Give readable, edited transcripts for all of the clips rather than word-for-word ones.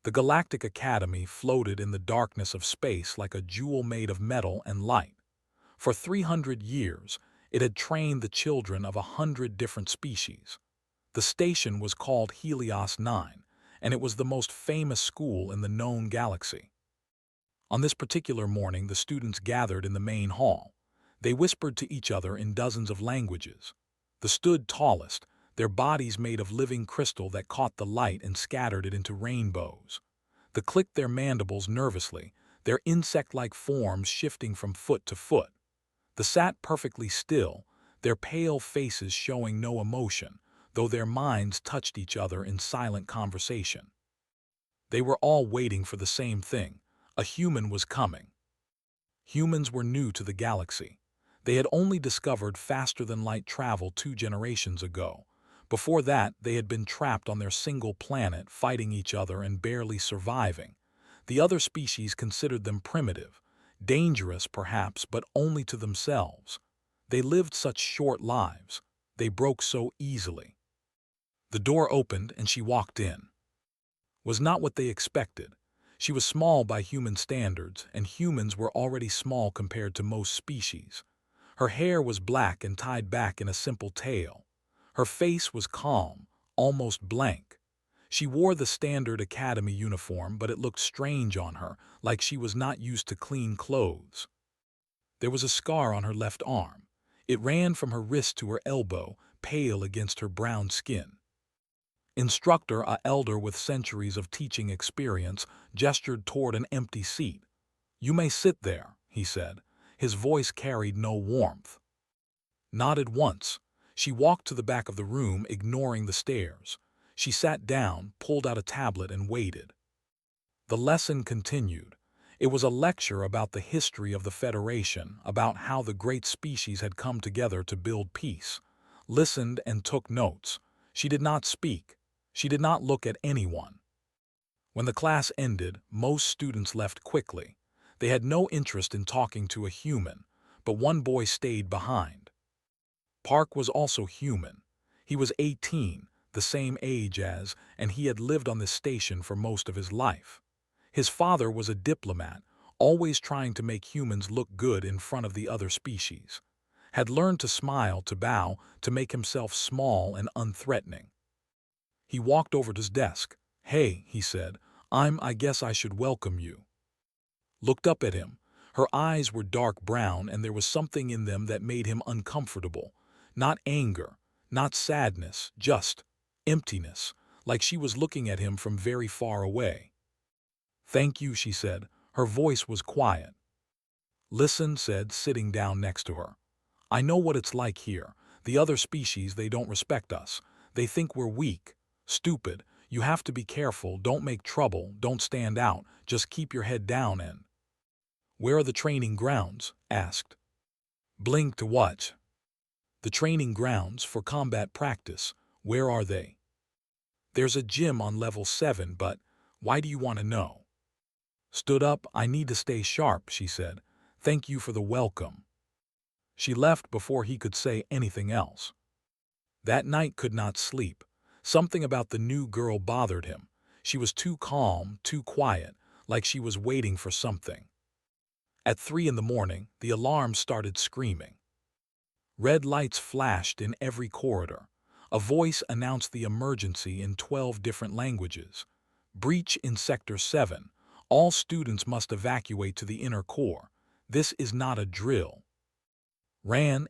The Galactic Academy floated in the darkness of space like a jewel made of metal and light. For 300 years, it had trained the children of 100 different species. The station was called Helios 9, and it was the most famous school in the known galaxy. On this particular morning, the students gathered in the main hall. They whispered to each other in dozens of languages. The stood tallest, their bodies made of living crystal that caught the light and scattered it into rainbows. The clicked their mandibles nervously, their insect-like forms shifting from foot to foot. The sat perfectly still, their pale faces showing no emotion, though their minds touched each other in silent conversation. They were all waiting for the same thing. A human was coming. Humans were new to the galaxy. They had only discovered faster-than-light travel 2 generations ago. Before that, they had been trapped on their single planet, fighting each other and barely surviving. The other species considered them primitive, dangerous perhaps, but only to themselves. They lived such short lives. They broke so easily. The door opened and she walked in. Was not what they expected. She was small by human standards, and humans were already small compared to most species. Her hair was black and tied back in a simple tail. Her face was calm, almost blank. She wore the standard academy uniform, but it looked strange on her, like she was not used to clean clothes. There was a scar on her left arm. It ran from her wrist to her elbow, pale against her brown skin. Instructor, a elder with centuries of teaching experience, gestured toward an empty seat. "You may sit there," he said. His voice carried no warmth. Nodded once. She walked to the back of the room, ignoring the stairs. She sat down, pulled out a tablet, and waited. The lesson continued. It was a lecture about the history of the Federation, about how the great species had come together to build peace. Listened and took notes. She did not speak. She did not look at anyone. When the class ended, most students left quickly. They had no interest in talking to a human, but one boy stayed behind. Park was also human. He was 18, the same age as, and he had lived on this station for most of his life. His father was a diplomat, always trying to make humans look good in front of the other species. Had learned to smile, to bow, to make himself small and unthreatening. He walked over to his desk. "Hey," he said, I guess I should welcome you." Looked up at him. Her eyes were dark brown, and there was something in them that made him uncomfortable. Not anger, not sadness, just emptiness, like she was looking at him from very far away. "Thank you," she said. Her voice was quiet. "Listen," said, sitting down next to her. "I know what it's like here. The other species, they don't respect us. They think we're weak, stupid. You have to be careful, don't make trouble, don't stand out, just keep your head down and—" "Where are the training grounds?" asked. Blinked to what? "The training grounds for combat practice. Where are they?" "There's a gym on level 7, but why do you want to know?" Stood up. "I need to stay sharp," she said. "Thank you for the welcome." She left before he could say anything else. That night could not sleep. Something about the new girl bothered him. She was too calm, too quiet, like she was waiting for something. At 3 in the morning, the alarm started screaming. Red lights flashed in every corridor. A voice announced the emergency in 12 different languages. "Breach in Sector 7. All students must evacuate to the inner core. This is not a drill."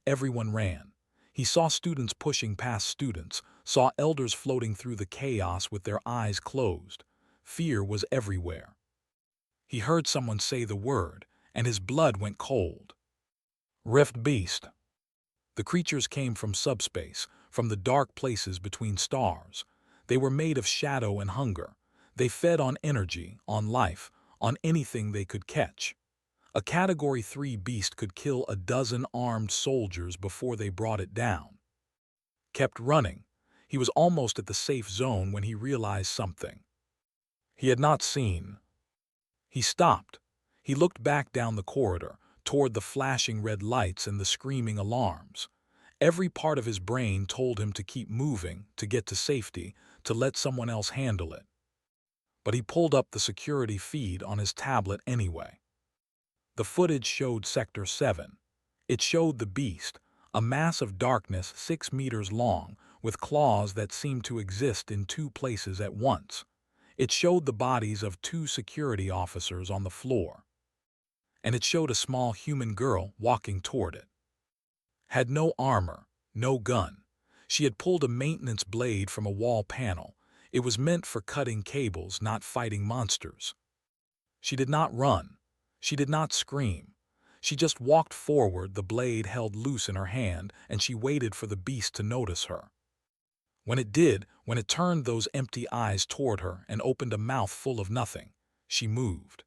Everyone ran. He saw students pushing past students, saw elders floating through the chaos with their eyes closed. Fear was everywhere. He heard someone say the word, and his blood went cold. Rift Beast. The creatures came from subspace, from the dark places between stars. They were made of shadow and hunger. They fed on energy, on life, on anything they could catch. A Category 3 beast could kill a dozen armed soldiers before they brought it down. Kept running. He was almost at the safe zone when he realized something he had not seen. He stopped. He looked back down the corridor, toward the flashing red lights and the screaming alarms. Every part of his brain told him to keep moving, to get to safety, to let someone else handle it. but he pulled up the security feed on his tablet anyway. The footage showed Sector 7. It showed the beast, a mass of darkness 6 meters long, with claws that seemed to exist in 2 places at once. It showed the bodies of 2 security officers on the floor. And it showed a small human girl walking toward it. Had no armor, no gun. She had pulled a maintenance blade from a wall panel. It was meant for cutting cables, not fighting monsters. She did not run. She did not scream. She just walked forward, the blade held loose in her hand, and she waited for the beast to notice her. When it did, when it turned those empty eyes toward her and opened a mouth full of nothing, she moved.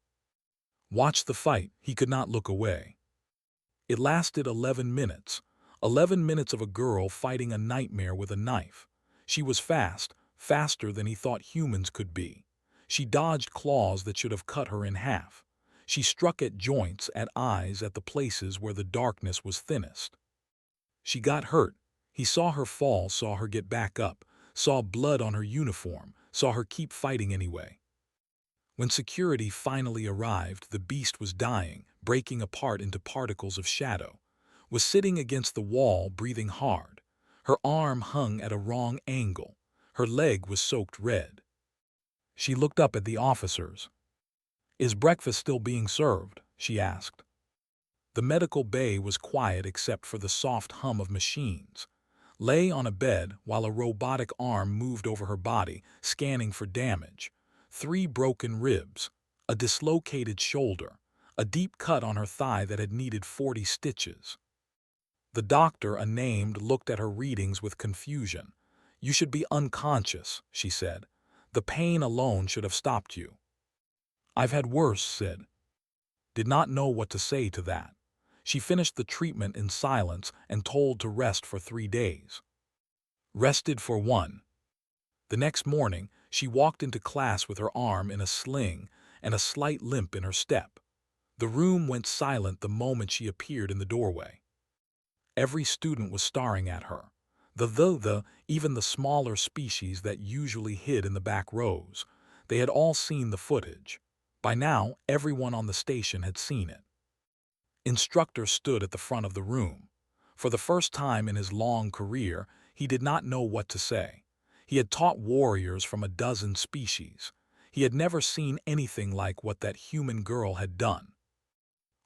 Watch the fight. He could not look away. It lasted 11 minutes. 11 minutes of a girl fighting a nightmare with a knife. She was fast, faster than he thought humans could be. She dodged claws that should have cut her in half. She struck at joints, at eyes, at the places where the darkness was thinnest. She got hurt. He saw her fall, saw her get back up, saw blood on her uniform, saw her keep fighting anyway. When security finally arrived, the beast was dying, breaking apart into particles of shadow, was sitting against the wall, breathing hard. Her arm hung at a wrong angle. Her leg was soaked red. She looked up at the officers. "Is breakfast still being served?" she asked. The medical bay was quiet except for the soft hum of machines. Lay on a bed while a robotic arm moved over her body, scanning for damage. 3 broken ribs, a dislocated shoulder, a deep cut on her thigh that had needed 40 stitches. The doctor, unnamed, looked at her readings with confusion. "You should be unconscious," she said. "The pain alone should have stopped you." "I've had worse," said. Did not know what to say to that. She finished the treatment in silence and told to rest for 3 days. Rested for 1. The next morning, she walked into class with her arm in a sling and a slight limp in her step. The room went silent the moment she appeared in the doorway. Every student was staring at her. Even the smaller species that usually hid in the back rows. They had all seen the footage. By now, everyone on the station had seen it. Instructor stood at the front of the room. For the first time in his long career, he did not know what to say. He had taught warriors from a dozen species. He had never seen anything like what that human girl had done.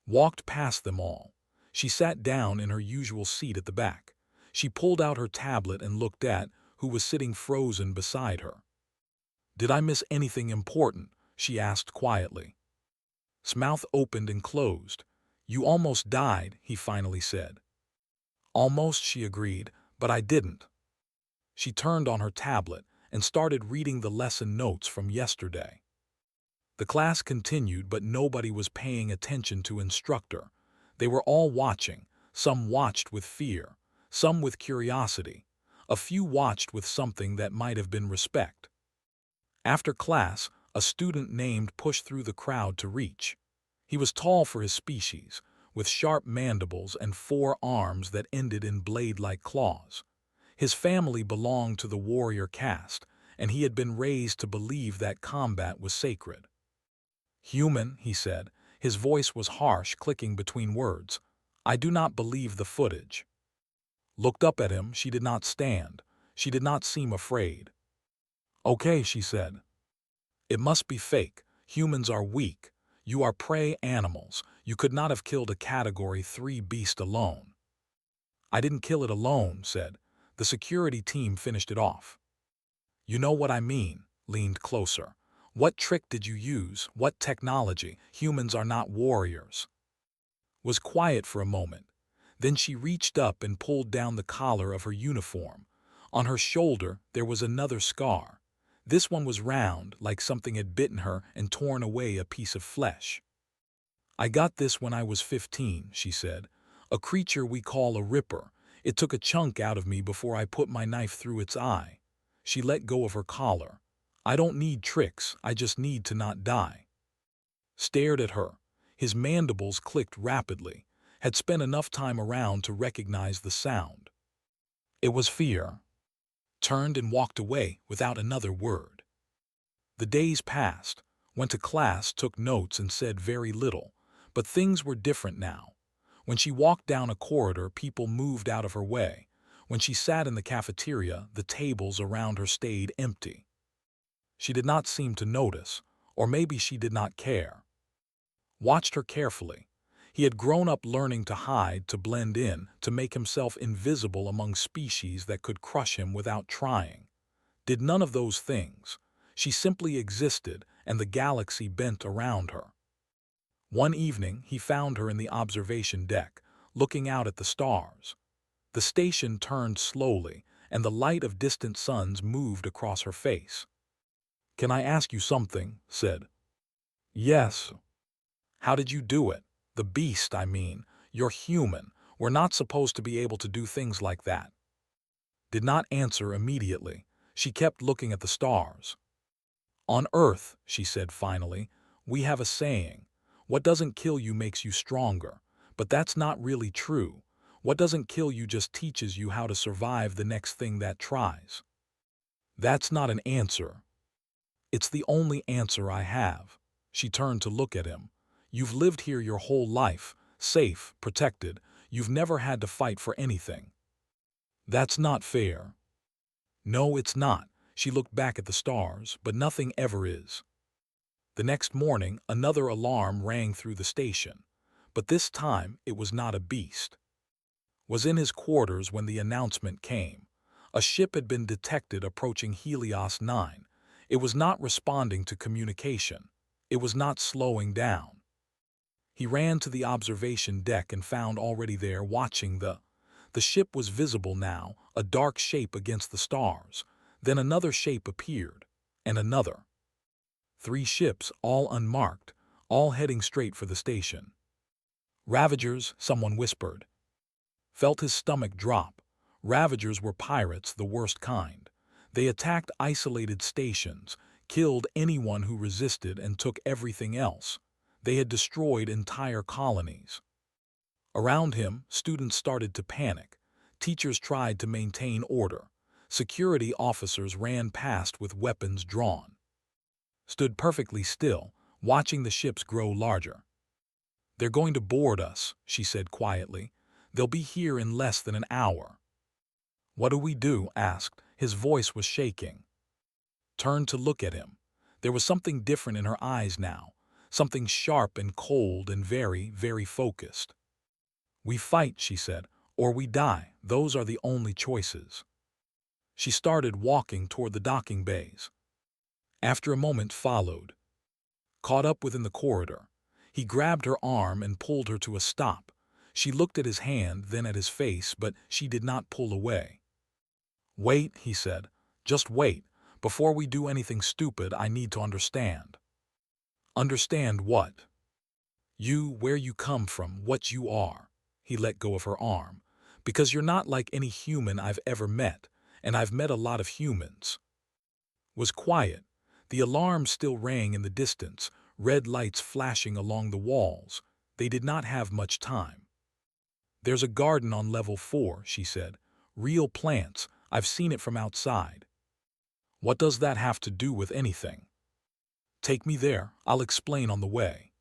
Walked past them all. She sat down in her usual seat at the back. She pulled out her tablet and looked at who was sitting frozen beside her. "Did I miss anything important?" she asked quietly. His mouth opened and closed. "You almost died," he finally said. "Almost," she agreed, "but I didn't." She turned on her tablet and started reading the lesson notes from yesterday. The class continued, but nobody was paying attention to instructor. They were all watching. Some watched with fear, some with curiosity. A few watched with something that might have been respect. After class, a student named pushed through the crowd to reach. He was tall for his species, with sharp mandibles and 4 arms that ended in blade-like claws. His family belonged to the warrior caste, and he had been raised to believe that combat was sacred. "Human," he said. His voice was harsh, clicking between words. "I do not believe the footage." Looked up at him. She did not stand. She did not seem afraid. "Okay," she said. "It must be fake. Humans are weak. You are prey animals. You could not have killed a Category 3 beast alone." "I didn't kill it alone," said. "The security team finished it off." "You know what I mean," leaned closer. "What trick did you use? What technology? Humans are not warriors." Was quiet for a moment. Then she reached up and pulled down the collar of her uniform. On her shoulder there was another scar. This one was round, like something had bitten her and torn away a piece of flesh. "I got this when I was 15, she said. "A creature we call a ripper. It took a chunk out of me before I put my knife through its eye." She let go of her collar. "I don't need tricks, I just need to not die." Stared at her. His mandibles clicked rapidly. Had spent enough time around to recognize the sound. It was fear. Turned and walked away without another word. The days passed, went to class, took notes, and said very little. But things were different now. When she walked down a corridor, people moved out of her way. When she sat in the cafeteria, the tables around her stayed empty. She did not seem to notice, or maybe she did not care. Watched her carefully. He had grown up learning to hide, to blend in, to make himself invisible among species that could crush him without trying. Did none of those things. She simply existed, and the galaxy bent around her. One evening, he found her in the observation deck, looking out at the stars. The station turned slowly, and the light of distant suns moved across her face. "Can I ask you something?" said. "Yes." "How did you do it? The beast, I mean. You're human. We're not supposed to be able to do things like that." Did not answer immediately. She kept looking at the stars. "On Earth," she said finally, "we have a saying. What doesn't kill you makes you stronger. But that's not really true. What doesn't kill you just teaches you how to survive the next thing that tries." "That's not an answer." "It's the only answer I have." She turned to look at him. "You've lived here your whole life, safe, protected. You've never had to fight for anything." "That's not fair." "No, it's not." She looked back at the stars, "but nothing ever is." The next morning, another alarm rang through the station. But this time, it was not a beast. Was in his quarters when the announcement came. A ship had been detected approaching Helios 9. It was not responding to communication. It was not slowing down. He ran to the observation deck and found already there watching The ship was visible now, a dark shape against the stars. Then another shape appeared, and another. 3 ships, all unmarked, all heading straight for the station. "Ravagers," someone whispered. Felt his stomach drop. Ravagers were pirates, the worst kind. They attacked isolated stations, killed anyone who resisted, and took everything else. They had destroyed entire colonies. Around him, students started to panic. Teachers tried to maintain order. Security officers ran past with weapons drawn. Stood perfectly still, watching the ships grow larger. "They're going to board us," she said quietly. "They'll be here in less than an hour." "What do we do?" asked. His voice was shaking. Turned to look at him. There was something different in her eyes now, something sharp and cold and very, very focused. "We fight," she said, "or we die. Those are the only choices." She started walking toward the docking bays. After a moment followed. Caught up within the corridor. He grabbed her arm and pulled her to a stop. She looked at his hand, then at his face, but she did not pull away. "Wait," he said. "Just wait. Before we do anything stupid, I need to understand." "Understand what?" "You, where you come from, what you are." He let go of her arm. "Because you're not like any human I've ever met, and I've met a lot of humans." Was quiet. The alarm still rang in the distance, red lights flashing along the walls. They did not have much time. "There's a garden on level 4, she said. "Real plants. I've seen it from outside." "What does that have to do with anything?" "Take me there. I'll explain on the way."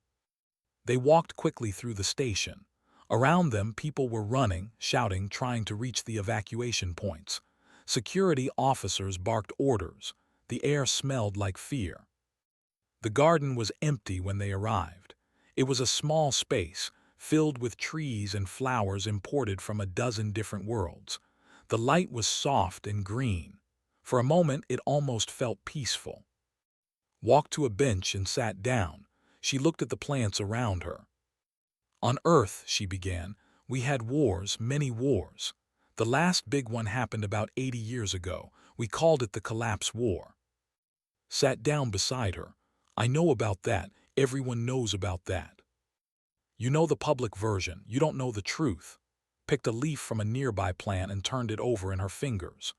They walked quickly through the station. Around them, people were running, shouting, trying to reach the evacuation points. Security officers barked orders. The air smelled like fear. The garden was empty when they arrived. It was a small space, filled with trees and flowers imported from a dozen different worlds. The light was soft and green. For a moment, it almost felt peaceful. Walked to a bench and sat down. She looked at the plants around her. "On Earth," she began, "we had wars, many wars. The last big one happened about 80 years ago. We called it the Collapse War." Sat down beside her. "I know about that. Everyone knows about that." "You know the public version. You don't know the truth." Picked a leaf from a nearby plant and turned it over in her fingers.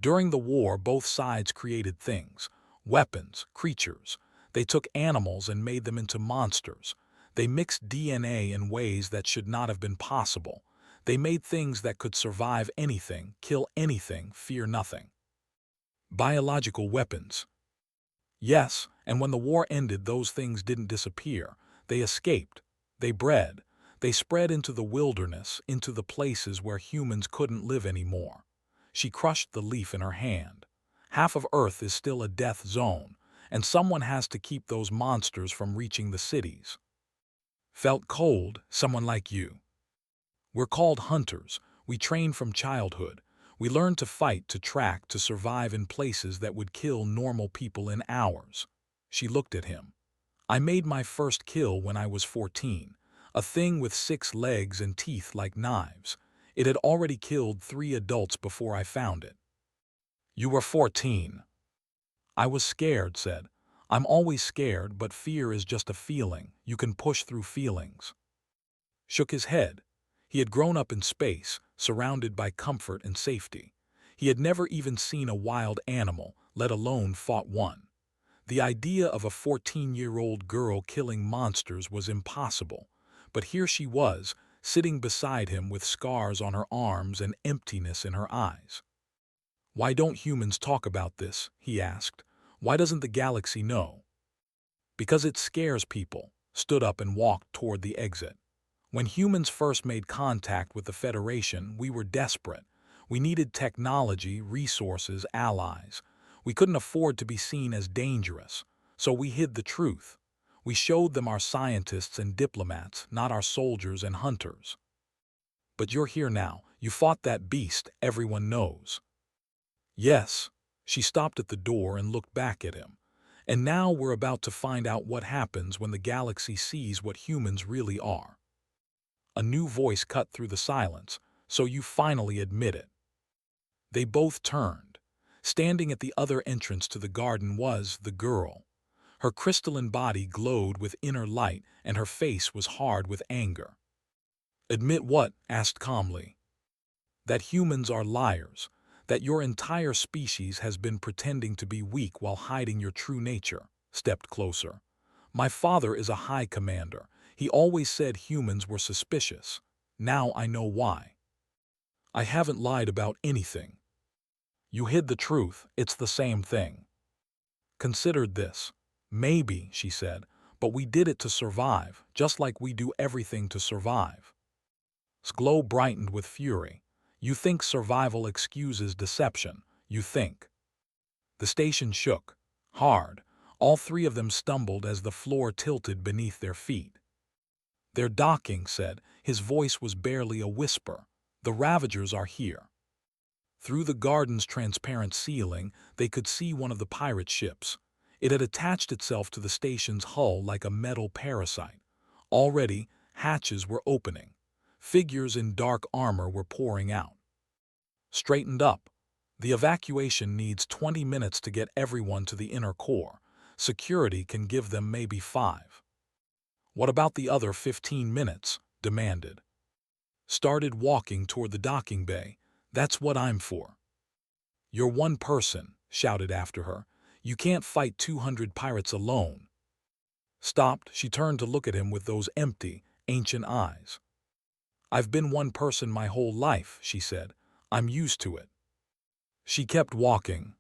"During the war, both sides created things. Weapons, creatures. They took animals and made them into monsters. They mixed DNA in ways that should not have been possible. They made things that could survive anything, kill anything, fear nothing. Biological weapons." Yes, and when the war ended, those things didn't disappear. They escaped. They bred. They spread into the wilderness, into the places where humans couldn't live anymore. She crushed the leaf in her hand. Half of Earth is still a death zone, and someone has to keep those monsters from reaching the cities. Felt cold, someone like you. We're called hunters. We train from childhood. We learn to fight, to track, to survive in places that would kill normal people in hours. She looked at him. I made my first kill when I was 14. A thing with 6 legs and teeth like knives. It had already killed 3 adults before I found it. You were 14. I was scared, said. I'm always scared, but fear is just a feeling. You can push through feelings. Shook his head. He had grown up in space, surrounded by comfort and safety. He had never even seen a wild animal, let alone fought one. The idea of a 14-year-old girl killing monsters was impossible, but here she was, sitting beside him with scars on her arms and emptiness in her eyes. Why don't humans talk about this? He asked. Why doesn't the galaxy know? Because it scares people. Stood up and walked toward the exit. When humans first made contact with the Federation, we were desperate. We needed technology, resources, allies. We couldn't afford to be seen as dangerous, so we hid the truth. We showed them our scientists and diplomats, not our soldiers and hunters. But you're here now. You fought that beast, everyone knows. Yes. She stopped at the door and looked back at him. And now we're about to find out what happens when the galaxy sees what humans really are. A new voice cut through the silence. So you finally admit it. They both turned. Standing at the other entrance to the garden was the girl. Her crystalline body glowed with inner light, and her face was hard with anger. Admit what? Asked calmly. That humans are liars. That your entire species has been pretending to be weak while hiding your true nature. Stepped closer. My father is a high commander. He always said humans were suspicious. Now I know why. I haven't lied about anything. You hid the truth. It's the same thing. Considered this. Maybe, she said, but we did it to survive, just like we do everything to survive. His glow brightened with fury. You think survival excuses deception. You think. The station shook. Hard. All 3 of them stumbled as the floor tilted beneath their feet. They're docking, said. His voice was barely a whisper. The Ravagers are here. Through the garden's transparent ceiling, they could see one of the pirate ships. It had attached itself to the station's hull like a metal parasite. Already, hatches were opening. Figures in dark armor were pouring out. Straightened up. The evacuation needs 20 minutes to get everyone to the inner core. Security can give them maybe 5. What about the other 15 minutes? Demanded. Started walking toward the docking bay. That's what I'm for. You're one person, shouted after her. You can't fight 200 pirates alone. Stopped, she turned to look at him with those empty, ancient eyes. I've been one person my whole life, she said. I'm used to it. She kept walking.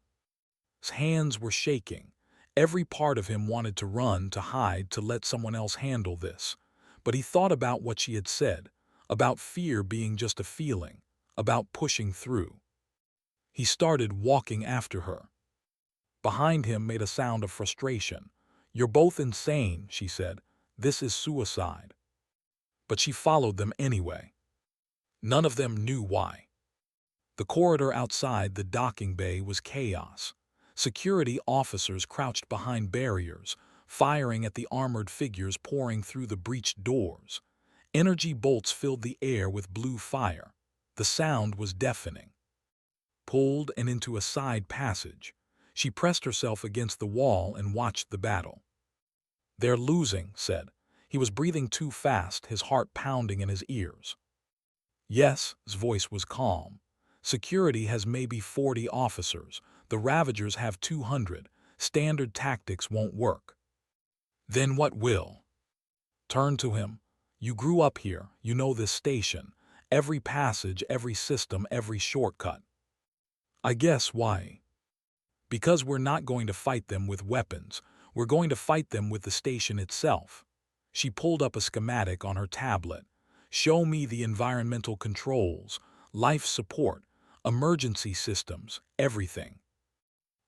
His hands were shaking. Every part of him wanted to run, to hide, to let someone else handle this. But he thought about what she had said, about fear being just a feeling, about pushing through. He started walking after her. Behind him made a sound of frustration. You're both insane, she said. This is suicide. But she followed them anyway. None of them knew why. The corridor outside the docking bay was chaos. Security officers crouched behind barriers, firing at the armored figures pouring through the breached doors. Energy bolts filled the air with blue fire. The sound was deafening. Pulled and into a side passage. She pressed herself against the wall and watched the battle. They're losing, said. He was breathing too fast, his heart pounding in his ears. Yes, his voice was calm. Security has maybe 40 officers. The Ravagers have 200. Standard tactics won't work. Then what will? Turn to him. You grew up here. You know this station. Every passage, every system, every shortcut. I guess why? Because we're not going to fight them with weapons, we're going to fight them with the station itself. She pulled up a schematic on her tablet. Show me the environmental controls, life support, emergency systems, everything.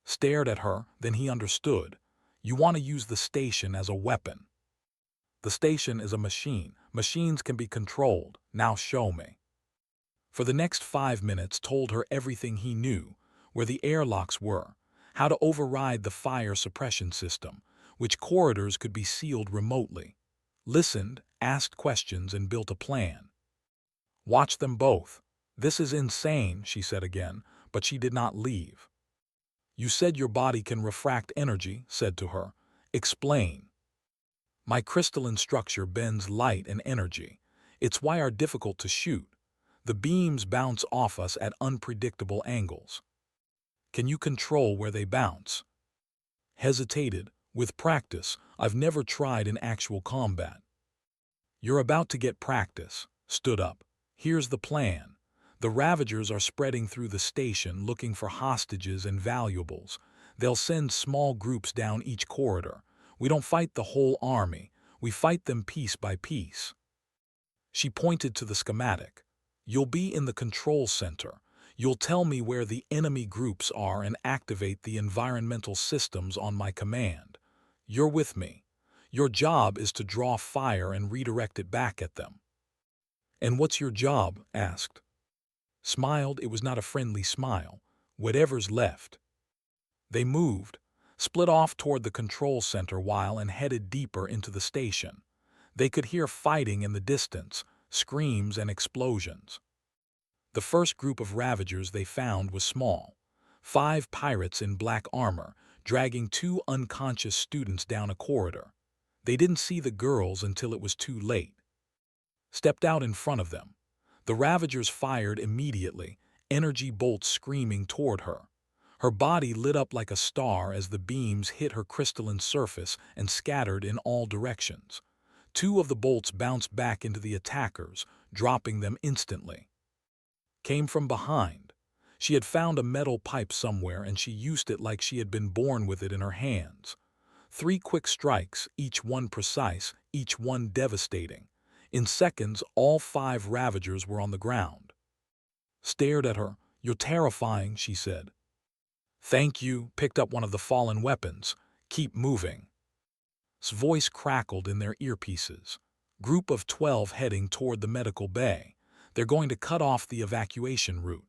Stared at her, then he understood. You want to use the station as a weapon. The station is a machine. Machines can be controlled. Now show me. For the next 5 minutes told her everything he knew, where the airlocks were, how to override the fire suppression system, which corridors could be sealed remotely. Listened, asked questions, and built a plan. Watch them both. This is insane, she said again, but she did not leave. You said your body can refract energy, said to her. Explain. My crystalline structure bends light and energy. It's why are difficult to shoot. The beams bounce off us at unpredictable angles. Can you control where they bounce? Hesitated. With practice, I've never tried in actual combat. You're about to get practice. Stood up. Here's the plan. The Ravagers are spreading through the station looking for hostages and valuables. They'll send small groups down each corridor. We don't fight the whole army. We fight them piece by piece. She pointed to the schematic. You'll be in the control center. You'll tell me where the enemy groups are and activate the environmental systems on my command. You're with me. Your job is to draw fire and redirect it back at them. And what's your job? Asked. Smiled. It was not a friendly smile. Whatever's left. They moved, split off toward the control center while and headed deeper into the station. They could hear fighting in the distance, screams and explosions. The first group of Ravagers they found was small. 5 pirates in black armor, dragging 2 unconscious students down a corridor. They didn't see the girls until it was too late. Stepped out in front of them. The Ravagers fired immediately, energy bolts screaming toward her. Her body lit up like a star as the beams hit her crystalline surface and scattered in all directions. 2 of the bolts bounced back into the attackers, dropping them instantly. Came from behind. She had found a metal pipe somewhere and she used it like she had been born with it in her hands. 3 quick strikes, each one precise, each one devastating. In seconds, all 5 Ravagers were on the ground. Stared at her. You're terrifying, she said. Thank you, picked up one of the fallen weapons. Keep moving. His voice crackled in their earpieces. Group of 12 heading toward the medical bay. They're going to cut off the evacuation route.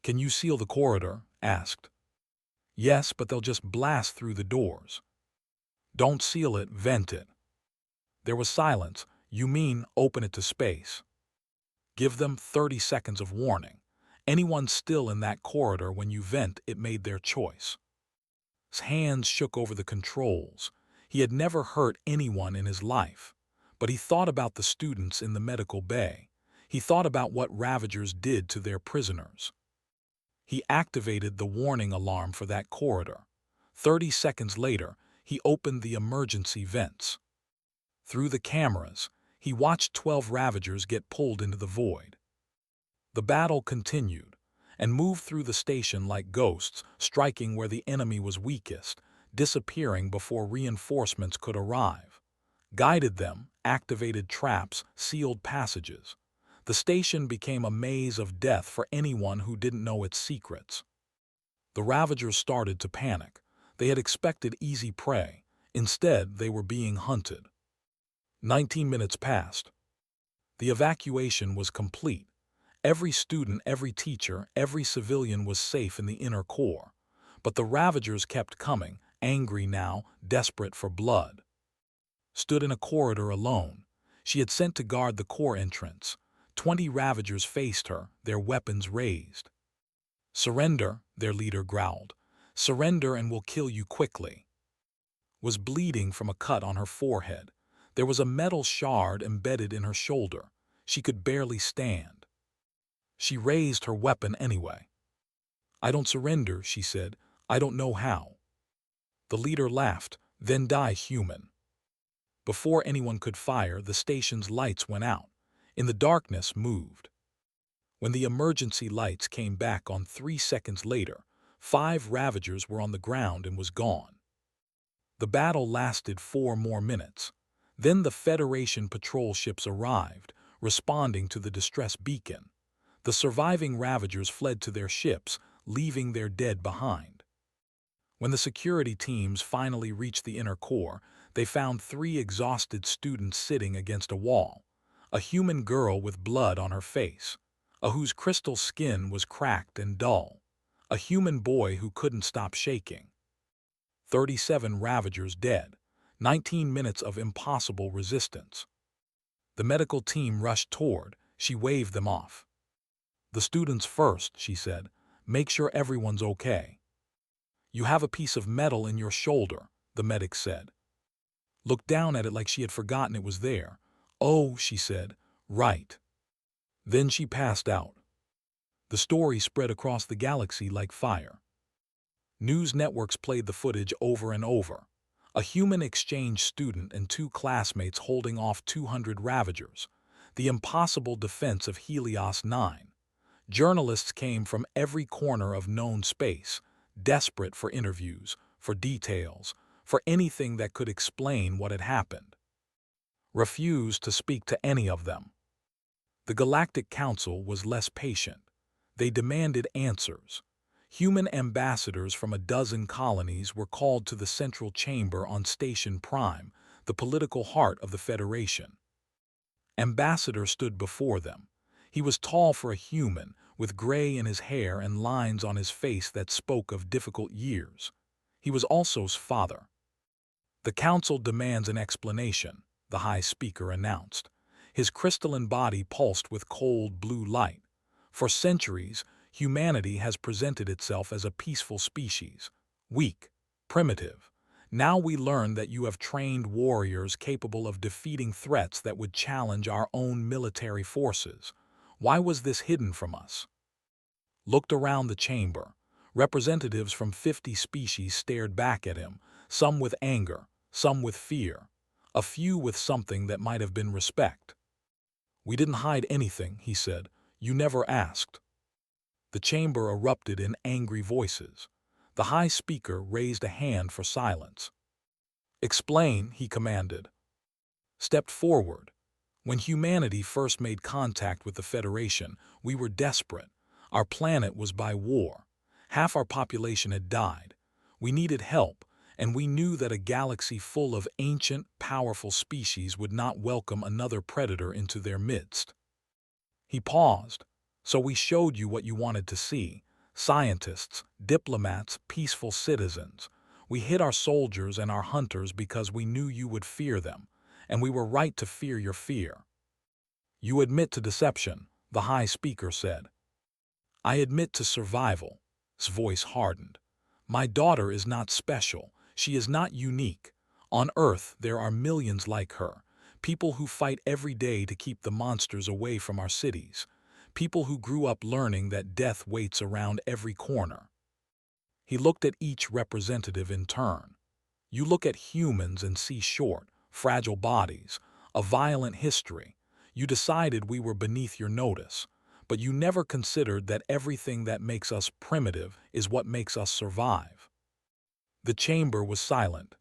Can you seal the corridor? Asked. Yes, but they'll just blast through the doors. Don't seal it, vent it. There was silence. You mean open it to space? Give them 30 seconds of warning. Anyone still in that corridor when you vent it made their choice. His hands shook over the controls. He had never hurt anyone in his life, but he thought about the students in the medical bay. He thought about what Ravagers did to their prisoners. He activated the warning alarm for that corridor. 30 seconds later, he opened the emergency vents. Through the cameras, he watched 12 Ravagers get pulled into the void. The battle continued, and moved through the station like ghosts, striking where the enemy was weakest, disappearing before reinforcements could arrive. Guided them, activated traps, sealed passages. The station became a maze of death for anyone who didn't know its secrets. The Ravagers started to panic. They had expected easy prey. Instead, they were being hunted. 19 minutes passed. The evacuation was complete. Every student, every teacher, every civilian was safe in the inner core. But the Ravagers kept coming, angry now, desperate for blood. Stood in a corridor alone. She had sent to guard the core entrance. 20 Ravagers faced her, their weapons raised. Surrender, their leader growled. Surrender and we'll kill you quickly. Was bleeding from a cut on her forehead. There was a metal shard embedded in her shoulder. She could barely stand. She raised her weapon anyway. I don't surrender, she said. I don't know how. The leader laughed. Then die, human. Before anyone could fire, the station's lights went out. In the darkness moved. When the emergency lights came back on 3 seconds later, 5 Ravagers were on the ground and was gone. The battle lasted 4 more minutes. Then the Federation patrol ships arrived, responding to the distress beacon. The surviving Ravagers fled to their ships, leaving their dead behind. When the security teams finally reached the inner core, they found 3 exhausted students sitting against a wall. A human girl with blood on her face, a whose crystal skin was cracked and dull, a human boy who couldn't stop shaking. 37 Ravagers dead, 19 minutes of impossible resistance. The medical team rushed toward. She waved them off. "The students first," she said. "Make sure everyone's okay." "You have a piece of metal in your shoulder," the medic said. Looked down at it like she had forgotten it was there. "Oh," she said, "right." Then she passed out. The story spread across the galaxy like fire. News networks played the footage over and over. A human exchange student and 2 classmates holding off 200 Ravagers. The impossible defense of Helios 9. Journalists came from every corner of known space, desperate for interviews, for details, for anything that could explain what had happened. Refused to speak to any of them. The Galactic Council was less patient. They demanded answers. Human ambassadors from a dozen colonies were called to the central chamber on Station Prime, the political heart of the Federation. Ambassador stood before them. He was tall for a human, with gray in his hair and lines on his face that spoke of difficult years. He was also's father. "The Council demands an explanation," the High Speaker announced. His crystalline body pulsed with cold blue light. "For centuries, humanity has presented itself as a peaceful species, weak, primitive. Now we learn that you have trained warriors capable of defeating threats that would challenge our own military forces. Why was this hidden from us?" Looked around the chamber. Representatives from 50 species stared back at him, some with anger, some with fear, a few with something that might have been respect. "We didn't hide anything," he said. "You never asked." The chamber erupted in angry voices. The High Speaker raised a hand for silence. "Explain," he commanded. Stepped forward. "When humanity first made contact with the Federation, we were desperate. Our planet was by war. Half our population had died. We needed help, and we knew that a galaxy full of ancient, powerful species would not welcome another predator into their midst." He paused. "So we showed you what you wanted to see. Scientists, diplomats, peaceful citizens. We hid our soldiers and our hunters because we knew you would fear them, and we were right to fear your fear." "You admit to deception," the High Speaker said. "I admit to survival." His voice hardened. "My daughter is not special. She is not unique. On Earth, there are millions like her. People who fight every day to keep the monsters away from our cities. People who grew up learning that death waits around every corner." He looked at each representative in turn. "You look at humans and see short, fragile bodies, a violent history. You decided we were beneath your notice, but you never considered that everything that makes us primitive is what makes us survive." The chamber was silent.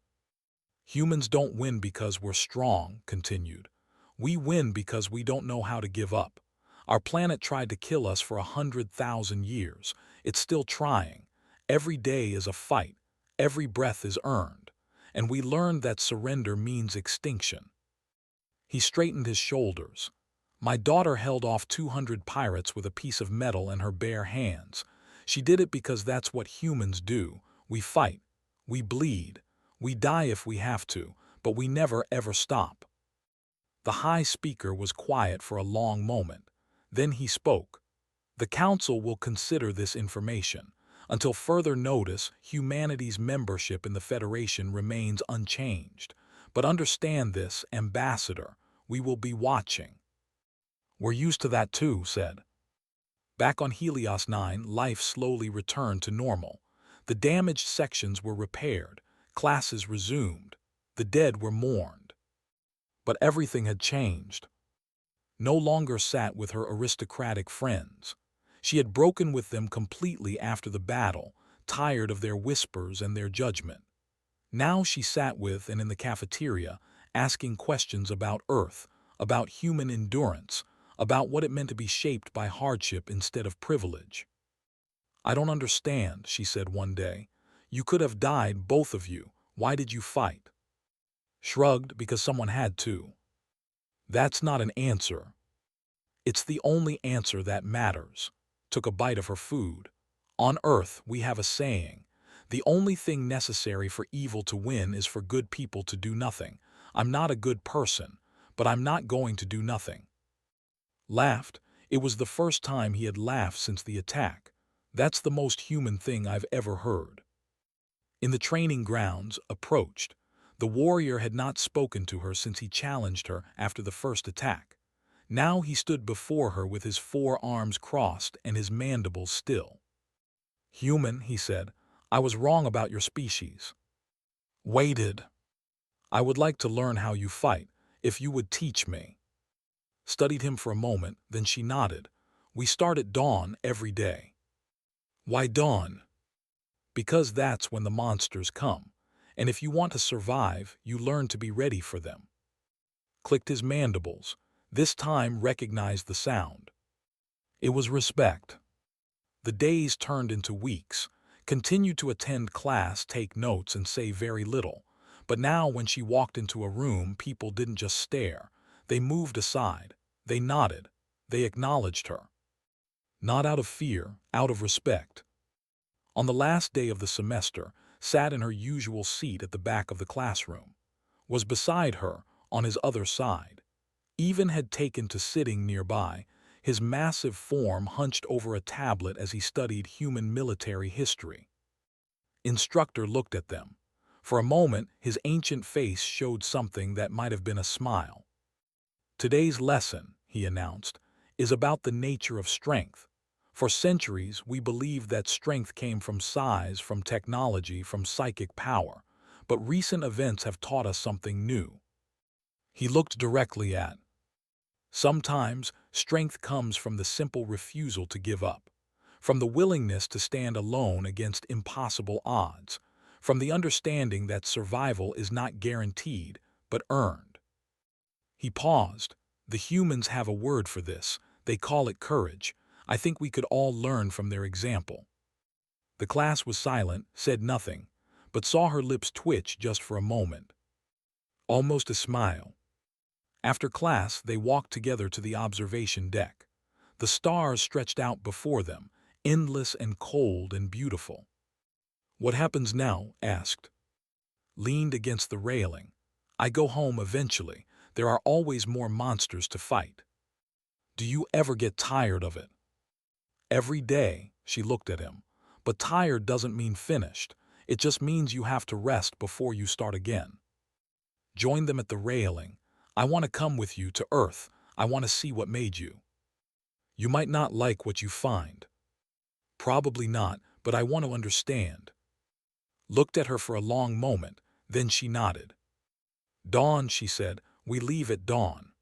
"Humans don't win because we're strong," continued. "We win because we don't know how to give up. Our planet tried to kill us for 100,000 years. It's still trying. Every day is a fight. Every breath is earned. And we learned that surrender means extinction." He straightened his shoulders. "My daughter held off 200 pirates with a piece of metal in her bare hands. She did it because that's what humans do. We fight. We bleed. We die if we have to, but we never ever stop." The High Speaker was quiet for a long moment. Then he spoke. "The Council will consider this information. Until further notice, humanity's membership in the Federation remains unchanged. But understand this, Ambassador, we will be watching." "We're used to that too," said. Back on Helios 9, life slowly returned to normal. The damaged sections were repaired, classes resumed, the dead were mourned. But everything had changed. No longer sat with her aristocratic friends. She had broken with them completely after the battle, tired of their whispers and their judgment. Now she sat with and in the cafeteria, asking questions about Earth, about human endurance, about what it meant to be shaped by hardship instead of privilege. "I don't understand," she said one day. "You could have died, both of you. Why did you fight?" Shrugged, "Because someone had to." "That's not an answer." "It's the only answer that matters." Took a bite of her food. "On Earth, we have a saying. The only thing necessary for evil to win is for good people to do nothing. I'm not a good person, but I'm not going to do nothing." Laughed. It was the first time he had laughed since the attack. "That's the most human thing I've ever heard." In the training grounds, approached. The warrior had not spoken to her since he challenged her after the first attack. Now he stood before her with his 4 arms crossed and his mandibles still. "Human," he said, "I was wrong about your species." Waited. "I would like to learn how you fight, if you would teach me." Studied him for a moment, then she nodded. "We start at dawn every day." "Why dawn?" "Because that's when the monsters come, and if you want to survive, you learn to be ready for them." Clicked his mandibles. This time recognized the sound. It was respect. The days turned into weeks. Continued to attend class, take notes, and say very little. But now when she walked into a room, people didn't just stare. They moved aside. They nodded. They acknowledged her. Not out of fear, out of respect. On the last day of the semester, sat in her usual seat at the back of the classroom. Was beside her, on his other side. Even had taken to sitting nearby, his massive form hunched over a tablet as he studied human military history. Instructor looked at them. For a moment, his ancient face showed something that might have been a smile. "Today's lesson," he announced, "is about the nature of strength. For centuries, we believed that strength came from size, from technology, from psychic power. But recent events have taught us something new." He looked directly at. "Sometimes, strength comes from the simple refusal to give up, from the willingness to stand alone against impossible odds, from the understanding that survival is not guaranteed, but earned." He paused. "The humans have a word for this. They call it courage. I think we could all learn from their example." The class was silent, said nothing, but saw her lips twitch just for a moment. Almost a smile. After class, they walked together to the observation deck. The stars stretched out before them, endless and cold and beautiful. "What happens now?" asked. Leaned against the railing. "I go home eventually. There are always more monsters to fight." "Do you ever get tired of it?" "Every day," she looked at him. "But tired doesn't mean finished. It just means you have to rest before you start again." Joined them at the railing. "I want to come with you to Earth. I want to see what made you." "You might not like what you find." "Probably not, but I want to understand." Looked at her for a long moment, then she nodded. "Dawn," she said. "We leave at dawn."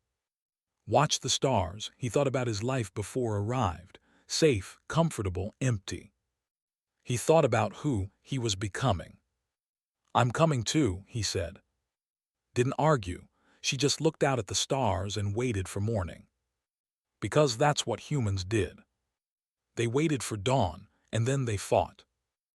Watched the stars. He thought about his life before arrived. Safe, comfortable, empty. He thought about who he was becoming. "I'm coming too," he said. Didn't argue. She just looked out at the stars and waited for morning. Because that's what humans did. They waited for dawn, and then they fought.